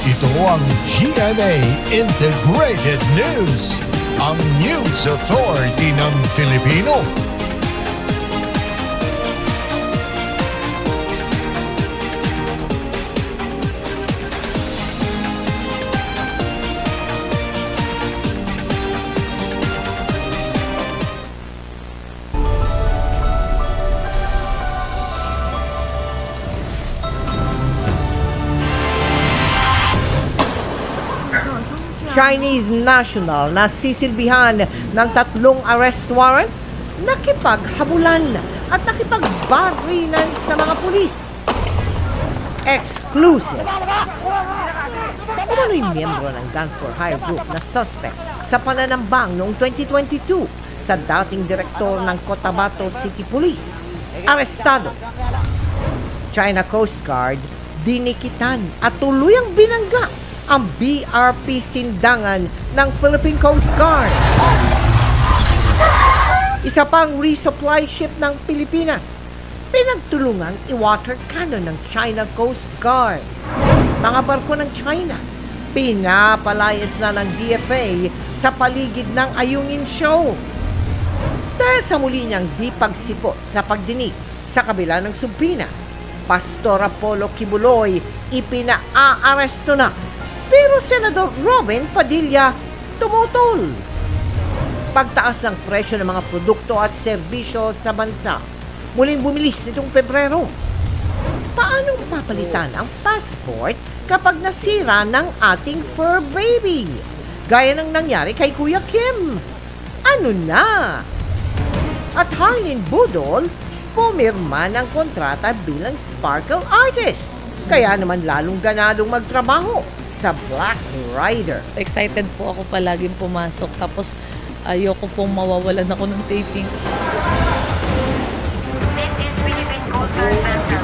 Ito ang GMA Integrated News, ang News Authority ng Filipino. Chinese national na sisilbihan ng 3 arrest warrant, nakipaghabulan at nakipagbarilan sa mga pulis. Exclusive. Umano'y miyembro ng Gun for Hire group na suspect sa pananambang noong 2022 sa dating direktor ng Cotabato City Police. Arestado. China Coast Guard dinikitan at tuluyang binangga ang BRP Sindangan ng Philippine Coast Guard. Isa pang resupply ship ng Pilipinas, pinagtulungang i-water cannon ng China Coast Guard. Mga barko ng China, pinapalayas na ng DFA sa paligid ng Ayungin Show. Dahil sa muli niyang di pagsipot sa pagdinig sa kabila ng subpina, Pastor Apollo Kibuloy ipinaaresto na. Pero Senador Robin Padilla tumutol. Pagtaas ng presyo ng mga produkto at serbisyo sa bansa, muling bumilis nitong Pebrero. Paano papalitan ang passport kapag nasira ng ating fur baby? Gaya ng nangyari kay Kuya Kim. Ano na? At Harleen Budol, pumirma ng kontrata bilang sparkle artist. Kaya naman lalong ganadong magtrabaho sa Black Rider. Excited po ako palaging pumasok. Tapos ayoko pong mawawalan ako ng taping. This is Philippine Coast Guard Center.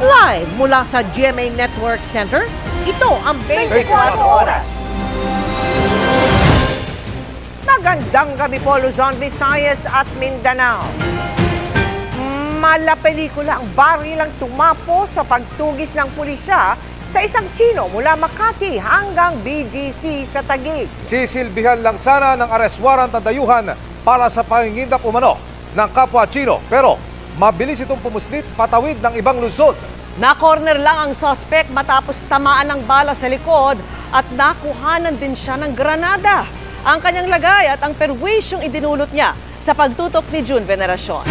Live mula sa GMA Network Center, ito ang 24 Oras. Magandang gabi po Luzon, Visayas at Mindanao. Mala pelikula ang barilang tumapo sa pagtugis ng pulisya sa isang Chino mula Makati hanggang BGC sa Taguig. Sisilbihan lang sana ng arrest warrant ang dayuhan para sa pangingindap umano ng kapwa Chino. Pero mabilis itong pumuslit patawid ng ibang Luzon. Na-corner lang ang suspect matapos tamaan ng bala sa likod at nakuhanan din siya ng granada. Ang kanyang lagay at ang perwisyong idinulot niya sa pagtutok ni June Veneracion.